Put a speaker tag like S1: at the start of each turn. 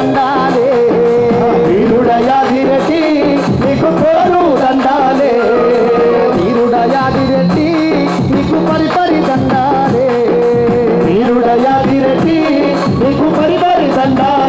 S1: దండాలే వీరుడయాదిరెడ్డి నీకు కోరు దండాలే వీరుడయాదిరెడ్డి నీకు పరిపరి దండాలే వీరుడయాదిరెడ్డి నీకు పరిపరి దండాలే